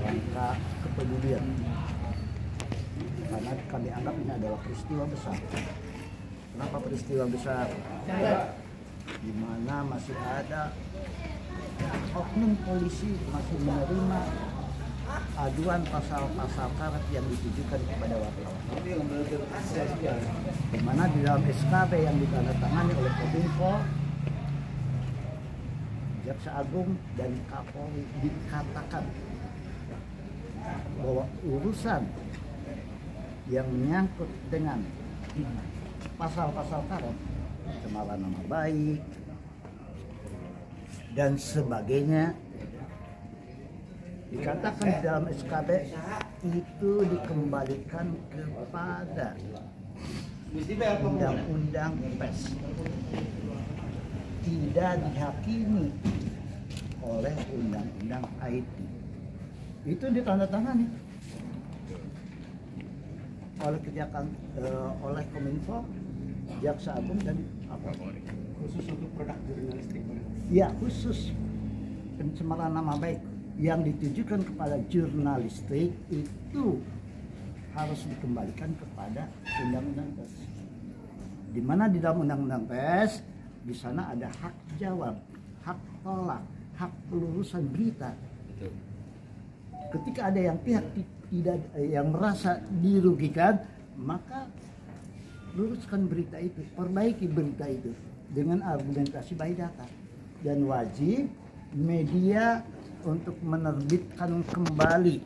langkah kepedulian, karena kami anggap ini adalah peristiwa besar. Kenapa peristiwa besar? Di mana masih ada oknum polisi masih menerima aduan pasal-pasal karet yang ditujukan kepada wartawan. Di mana di dalam SKB yang ditandatangani oleh Kominfo, Jaksa Agung dan Kapolri dikatakan bahwa urusan yang menyangkut dengan pasal-pasal karet, pencemaran nama baik dan sebagainya, dikatakan di dalam SKB itu dikembalikan kepada undang-undang pers, tidak dihakimi oleh undang-undang IT. Itu ditandatangani oleh oleh Kominfo, Jaksa Agung dan Kapolri. Khusus untuk produk jurnalistik. Ya, khusus pencemaran nama baik yang ditujukan kepada jurnalistik itu harus dikembalikan kepada undang-undang pers. Di mana di dalam undang-undang pers di sana ada hak jawab, hak tolak, hak pelurusan berita. Betul. Ketika ada yang pihak tidak yang merasa dirugikan, maka luruskan berita itu, perbaiki berita itu dengan argumentasi by data, dan wajib media untuk menerbitkan kembali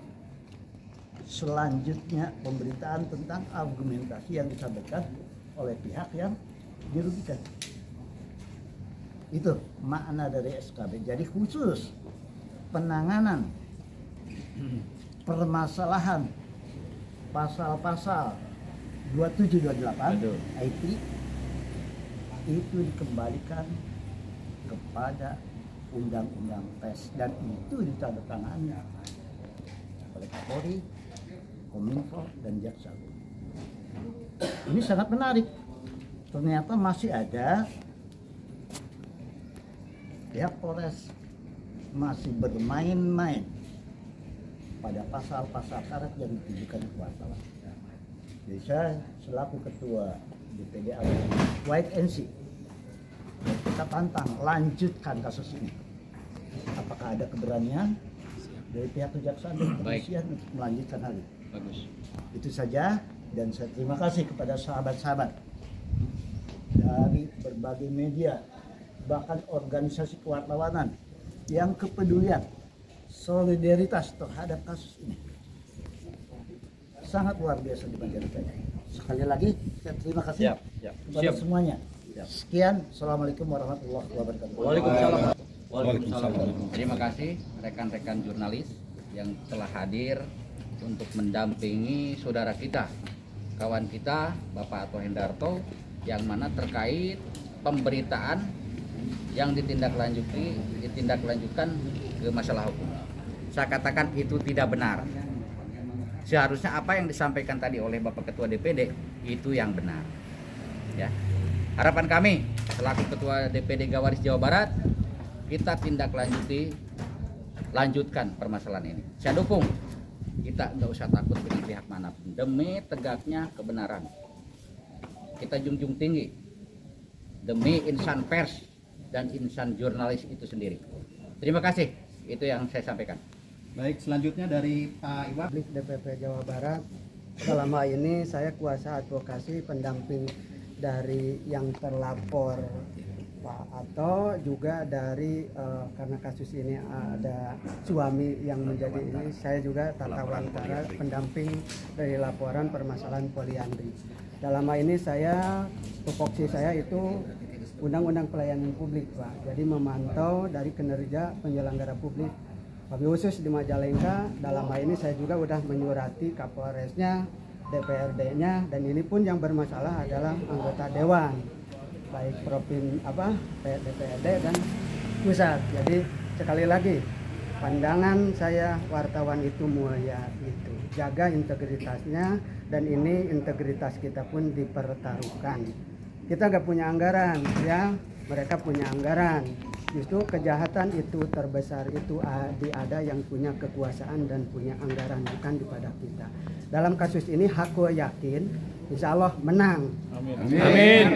selanjutnya pemberitaan tentang argumentasi yang disampaikan oleh pihak yang dirugikan. Itu makna dari SKB. Jadi khusus penanganan permasalahan pasal-pasal 2728 IT itu dikembalikan kepada undang-undang pers, dan itu ditandatangani oleh Kapolri, Kominfo dan Jaksa Agung. Ini sangat menarik. Ternyata masih ada pihak Polres masih bermain-main pada pasal-pasal karet yang ditujukan ke wartawan. Jadi saya selaku ketua DPD wait and see, kita tantang lanjutkan kasus ini. Apakah ada keberanian dari pihak kejaksaan dan kepolisian untuk melanjutkan hal ini? Bagus. Itu saja, dan saya terima kasih kepada sahabat-sahabat dari berbagai media, bahkan organisasi kewartawanan yang kepedulian, solidaritas terhadap kasus ini sangat luar biasa di masyarakat. Sekali lagi saya terima kasih kepada semuanya. Sekian, assalamualaikum warahmatullahi wabarakatuh. Waalaikumsalam. Terima kasih rekan-rekan jurnalis yang telah hadir untuk mendampingi saudara kita, kawan kita Bapak Ato Hendarto, yang mana terkait pemberitaan yang ditindaklanjutkan ke masalah hukum. Saya katakan itu tidak benar. Seharusnya apa yang disampaikan tadi oleh Bapak Ketua DPD itu yang benar. Ya. Harapan kami selaku Ketua DPD Gawaris Jawa Barat, kita lanjutkan permasalahan ini. Saya dukung. Kita nggak usah takut dengan pihak manapun demi tegaknya kebenaran. Kita junjung tinggi demi insan pers dan insan jurnalis itu sendiri. Terima kasih. Itu yang saya sampaikan. Baik, selanjutnya dari Pak Iwa. DPP Jawa Barat. Selama ini saya kuasa advokasi pendamping dari yang terlapor Pak Ato, juga dari karena kasus ini ada suami yang menjadi ini, saya juga tata wantara pendamping dari laporan permasalahan poliandri. Dalam hal ini saya, tupoksi saya itu Undang-Undang Pelayanan Publik, Pak. Jadi memantau dari kinerja penyelenggara publik. Wabil khusus di Majalengka, dalam hal ini saya juga sudah menyurati Kapolresnya, DPRD-nya, dan ini pun yang bermasalah adalah anggota dewan, baik DPRD dan pusat. Jadi sekali lagi, pandangan saya wartawan itu mulia itu, jaga integritasnya, dan ini integritas kita pun dipertaruhkan. Kita nggak punya anggaran, ya, mereka punya anggaran. Justru kejahatan itu terbesar itu ada yang punya kekuasaan dan punya anggaran, bukan kepada kita. Dalam kasus ini aku yakin insya Allah menang. Amin.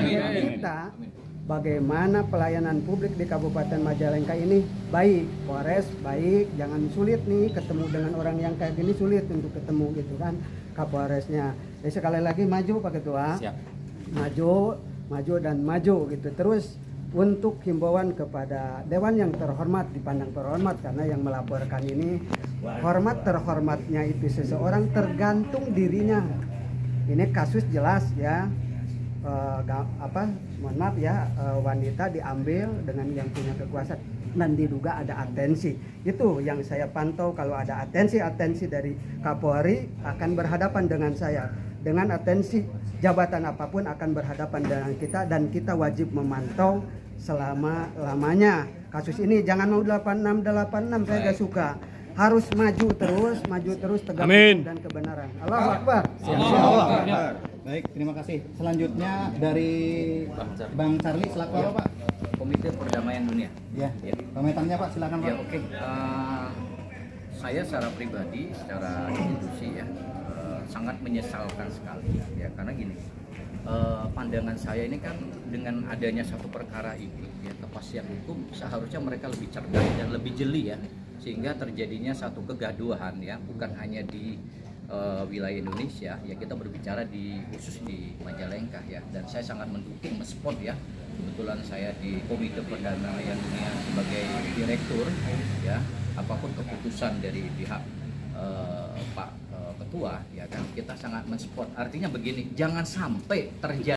Kita bagaimana pelayanan publik di Kabupaten Majalengka ini baik, Polres baik, jangan sulit nih ketemu dengan orang yang kayak gini, sulit untuk ketemu gitu kan Kapolresnya. Jadi sekali lagi maju Pak Ketua. Siap. Maju dan maju gitu. Terus untuk himbauan kepada Dewan yang terhormat, dipandang terhormat karena yang melaporkan ini hormat terhormatnya itu seseorang tergantung dirinya. Ini kasus jelas ya, mohon maaf ya, wanita diambil dengan yang punya kekuasaan dan diduga ada atensi. Itu yang saya pantau, kalau ada atensi dari Kapolri akan berhadapan dengan saya. Dengan atensi jabatan apapun akan berhadapan dengan kita, dan kita wajib memantau selama-lamanya. Kasus ini jangan mau 86 saya gak suka. Harus maju terus tegak hukum dan kebenaran. Allahu Akbar. Baik, terima kasih. Selanjutnya dari Bang Charlie, selaku apa Pak? Komite Perdamaian Dunia. Ya, Ya. komentarnya Pak, silakan Pak. Ya, oke. Saya secara pribadi, secara institusi ya, sangat menyesalkan sekali ya, karena gini, pandangan saya ini kan dengan adanya satu perkara ini ya, kepastian hukum seharusnya mereka lebih cerdas dan lebih jeli ya, sehingga terjadinya satu kegaduhan ya, bukan hanya di wilayah Indonesia ya, kita berbicara khusus di Majalengka ya, dan saya sangat mendukung, mensupport ya. Kebetulan saya di Komite Perdamaian Dunia sebagai direktur ya, apapun keputusan dari pihak Pak Ketua ya kan, kita sangat mensupport. Artinya begini, jangan sampai terjadi